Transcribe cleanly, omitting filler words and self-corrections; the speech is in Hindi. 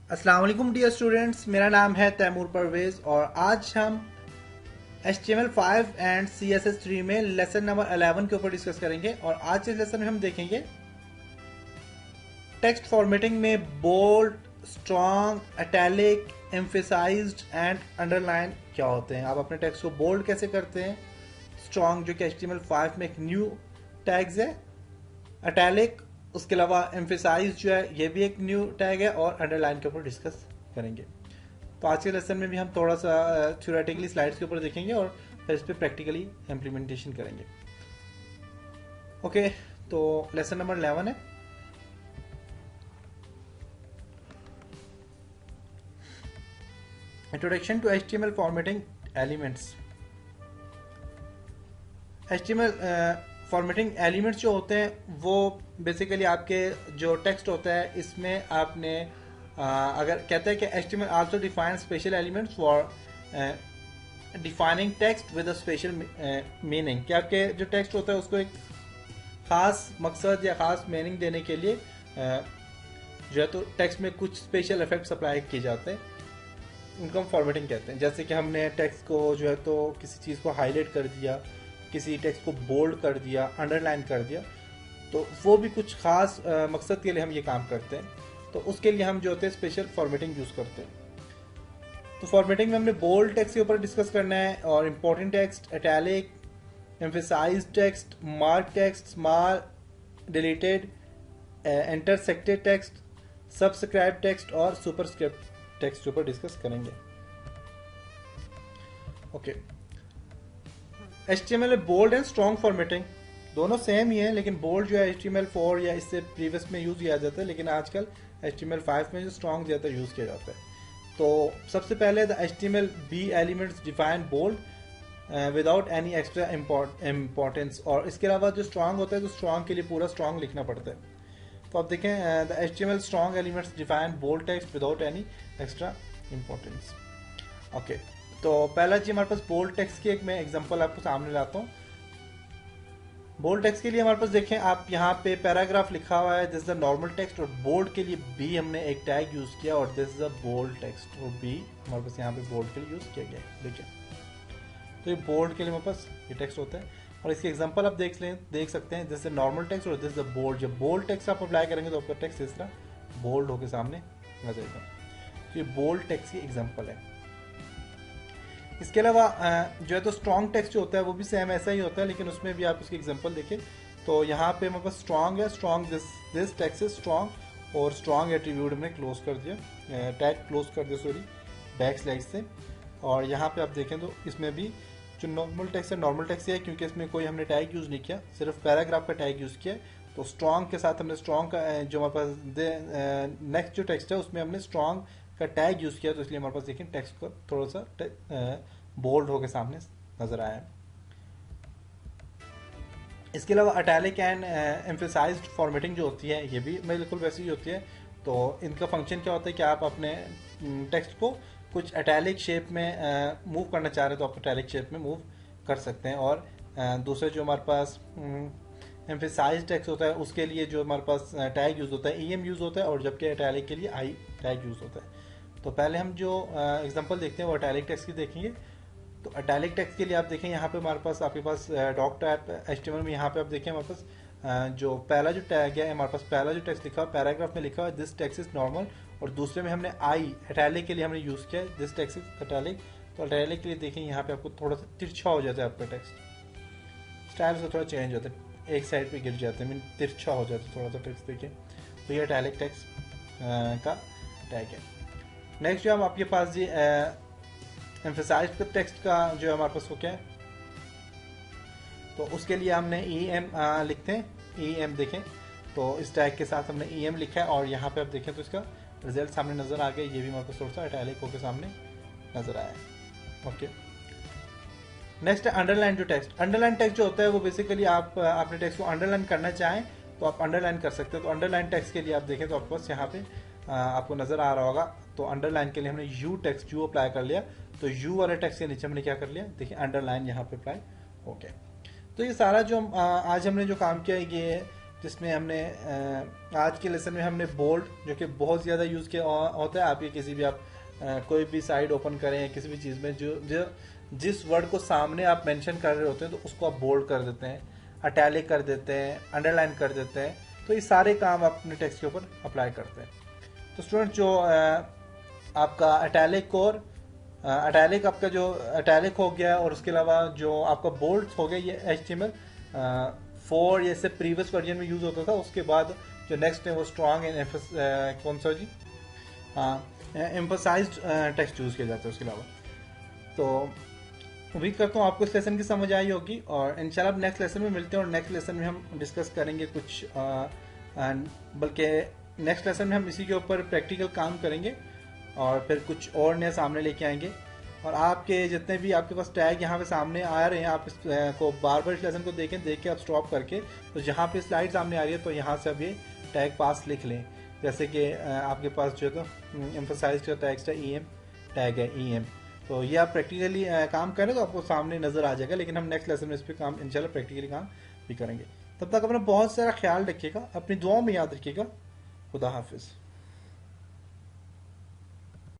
अस्सलाम वालेकुम डियर स्टूडेंट्स, मेरा नाम है तैमूर परवेज़ और आज हम HTML5 एंड CSS3 में लेसन नंबर 11 के ऊपर डिस्कस करेंगे। और आज इस लेसन में हम देखेंगे टेक्स्ट फॉर्मेटिंग में bold, strong, italic, emphasized and underline क्या होते हैं। आप अपने टेक्स्ट को बोल्ड कैसे करते हैं, स्ट्रॉन्ग जो कि HTML5 में एक न्यू टैग्स है, इटैलिक, उसके अलावा एम्फेसाइज जो है ये भी एक न्यू टैग है, और अंडरलाइन के ऊपर डिस्कस करेंगे। तो आज के लेसन में भी हम थोड़ा सा थ्योरेटिकली स्लाइड्स के ऊपर देखेंगे और फिर इस पर प्रैक्टिकली इम्प्लीमेंटेशन करेंगे। ओके, तो लेसन नंबर 11 है introduction to HTML formatting elements. HTML formatting elements जो होते हैं वो बेसिकली आपके जो टेक्स्ट होता है इसमें आपने अगर कहते हैं कि HTML also define special elements for defining text with a special meaning, कि आपके जो टेक्स्ट होता है उसको एक ख़ास मकसद या ख़ास मीनिंग देने के लिए जो है तो टेक्स्ट में कुछ स्पेशल इफेक्ट्स अप्लाई किए जाते हैं, उनको हम फॉर्मेटिंग कहते हैं। जैसे कि हमने टेक्स्ट को जो है तो किसी चीज़ को हाईलाइट कर दिया, किसी टेक्स्ट को बोल्ड कर दिया, अंडरलाइन कर दिया, तो वो भी कुछ खास मकसद के लिए हम ये काम करते हैं। तो उसके लिए हम जो होते हैं स्पेशल फॉर्मेटिंग यूज़ करते हैं। तो फॉर्मेटिंग में हमने बोल्ड टेक्स्ट के ऊपर डिस्कस करना है, और important text, italic, emphasised text, mark text, small, deleted, intersected text, subscribe text और सुपरस्क्रिप्ट टेक्स्ट के ऊपर डिस्कस करेंगे। ओके, HTML में बोल्ड एंड स्ट्रॉन्ग फॉर्मेटिंग दोनों सेम ही है, लेकिन बोल्ड जो है HTML4 या इससे प्रीवियस में यूज़ किया जाता है, लेकिन आजकल HTML5 में जो स्ट्रॉन्ग ज़्यादा यूज़ किया जाता है। तो सबसे पहले the HTML elements define bold without any extra importance, और इसके अलावा जो स्ट्रॉन्ग होता है तो स्ट्रॉन्ग के लिए पूरा स्ट्रॉन्ग लिखना पड़ता है। तो आप देखें the HTML strong elements define bold text without any extra importance. Okay, तो पहला जी हमारे पास बोल्ड टेक्स्ट की एक मैं एग्जांपल आपको सामने लाता हूँ। बोल्ड टेक्स्ट के लिए हमारे पास देखें आप यहाँ पे पैराग्राफ लिखा हुआ है, this is the normal text, और बोल्ड के लिए बी हमने एक टैग यूज किया, और this is the bold text, और बी हमारे पास यहाँ पे बोल्ड के लिए यूज किया गया है। देखिए, तो ये बोल्ड के लिए हमारे पास ये टेक्स्ट होता है, और इसके एग्जांपल आप देख सकते हैं, दिस इज नॉर्मल टेक्स्ट और दिस इज द बोल्ड। जब बोल्ड टेक्स्ट आप अप्लाई करेंगे तो आपका टेक्स्ट इस तरह बोल्ड होकर सामने आ जाएगा। तो ये बोल्ड टेक्स्ट की एग्जाम्पल है। इसके अलावा जो है तो स्ट्रॉन्ग टेक्स्ट जो होता है वो भी सेम ऐसा ही होता है, लेकिन उसमें भी आप उसकी एग्जांपल देखें। तो यहाँ पे हमारे पास स्ट्रॉन्ग है, strong this text is strong, और स्ट्रॉन्ग एट्रीब्यूट हमने क्लोज कर दिया, टैग क्लोज कर दिया सॉरी बैक स्लैश से। और यहाँ पे आप देखें तो इसमें भी जो नॉर्मल टेक्स्ट है नॉर्मल टेक्स्ट है, क्योंकि इसमें कोई हमने टैग यूज़ नहीं किया, सिर्फ पैराग्राफ का टैग यूज़ किया। तो स्ट्रॉन्ग के साथ हमने स्ट्रॉन्ग का जो हमारे पास नेक्स्ट जो टेक्स्ट है उसमें हमने स्ट्रॉन्ग का टैग यूज़ किया, तो इसलिए हमारे पास देखें टेक्स्ट को थोड़ा सा बोल्ड होकर सामने नजर आया। इसके अलावा इटैलिक एंड एम्फेसाइज्ड फॉर्मेटिंग जो होती है ये भी बिल्कुल वैसी ही होती है। तो इनका फंक्शन क्या होता है कि आप अपने टेक्स्ट को कुछ इटैलिक शेप में मूव करना चाह रहे हैं तो आप इटैलिक शेप में मूव कर सकते हैं। और दूसरे जो हमारे पास एम्फेसाइज्ड टेक्स्ट होता है उसके लिए जो हमारे पास टैग यूज़ होता है EM यूज़ होता है, और जबकि इटैलिक के लिए I टैग यूज़ होता है। तो पहले हम जो एग्जांपल देखते हैं वो इटैलिक टेक्स्ट की देखेंगे। तो इटैलिक टेक्स्ट के लिए आप देखें यहाँ पे हमारे पास आपके पास डॉक टाइप HTML में यहाँ पे आप देखें हमारे पास जो पहला जो टैग है हमारे पास पहला जो टेक्स्ट लिखा हुआ पैराग्राफ में लिखा हुआ दिस टेक्स्ट इज नॉर्मल, और दूसरे में हमने आई इटैलिक के लिए हमने यूज़ किया दिस टेक्स्ट इज इटैलिक। तो इटैलिक के लिए देखें यहाँ पे आपको थोड़ा सा तिरछा हो जाता है, आपका टेक्स्ट स्टाइल से थोड़ा चेंज होता है, एक साइड पे गिर जाता है, मीन तिरछा हो जाता है थोड़ा सा टेक्स्ट। देखिए तो ये इटैलिक टेक्स्ट का टैग है। नेक्स्ट जो हम आपके पास जी एम्फेसाइज्ड टेक्स्ट का जो है हमारे पास वो क्या है, तो उसके लिए हमने EM लिखते हैं, EM देखें तो इस टैग के साथ हमने EM लिखा है, और यहाँ पे आप देखें तो इसका रिजल्ट सामने नजर आ गया, ये भी हमारे पास थोड़ा सा इटैलिक होकर सामने नजर आया है। ओके, नेक्स्ट है अंडरलाइन जो टेक्स्ट। अंडरलाइन टेक्स्ट जो होता है वो बेसिकली आप अपने टेक्स्ट को अंडरलाइन करना चाहें तो आप अंडरलाइन कर सकते हैं। तो अंडरलाइन टेक्स्ट के लिए आप देखें तो आपके पास यहाँ पे आपको नजर आ रहा होगा, तो अंडरलाइन के लिए हमने U टेक्स्ट U अप्लाई कर लिया, तो U वाले टेक्स्ट के नीचे हमने क्या कर लिया, देखिए अंडरलाइन यहाँ पे अप्लाई हो गया। तो ये सारा जो आज हमने जो काम किया है ये जिसमें हमने आज के लेसन में हमने बोल्ड, जो कि बहुत ज़्यादा यूज़ किया होता है। आपके किसी भी आप कोई भी साइट ओपन करें किसी भी चीज़ में, जो जिस वर्ड को सामने आप मेंशन कर रहे होते हैं तो उसको आप बोल्ड कर देते हैं, अटैलिक कर देते हैं, अंडरलाइन कर देते हैं। तो ये सारे काम आप अपने टेक्स्ट के ऊपर अप्लाई करते हैं। तो स्टूडेंट, जो आपका अटैलिक और अटैलिक आपका जो अटैलिक हो गया, और उसके अलावा जो आपका बोल्ड हो गया, ये HTML 4 या इससे प्रीवियस वर्जन में यूज़ होता था। उसके बाद जो नेक्स्ट है वो स्ट्रॉन्ग एंड कौन सा जी, हाँ, एम्फसाइज्ड टेक्स्ट यूज़ किया जाता है। उसके अलावा तो उम्मीद करता हूँ आपको इस लेसन की समझ आई होगी, और इंशाल्लाह अब नेक्स्ट लेसन में मिलते हैं, और नेक्स्ट लेसन में हम डिस्कस करेंगे कुछ बल्कि नेक्स्ट लेसन में हम इसी के ऊपर प्रैक्टिकल काम करेंगे, और फिर कुछ और नया सामने लेके आएंगे। और आपके जितने भी आपके पास टैग यहाँ पे सामने आ रहे हैं, आप इसको बार बार इस लेसन को देख के आप स्टॉप करके, तो जहाँ पे स्लाइड सामने आ रही है तो यहाँ से अब ये टैग पास लिख लें। जैसे कि आपके पास जो है तो एम्फसाइज्ड का टैक्स्ट है, EM टैग है, EM। तो ये आप प्रैक्टिकली काम करें तो आपको सामने नज़र आ जाएगा। लेकिन हम नेक्स्ट लेसन में इस पर काम इंशाल्लाह प्रैक्टिकली काम भी करेंगे। तब तक अपना बहुत सारा ख्याल रखिएगा, अपनी दुआओं में याद रखिएगा। खुदा हाफिज़।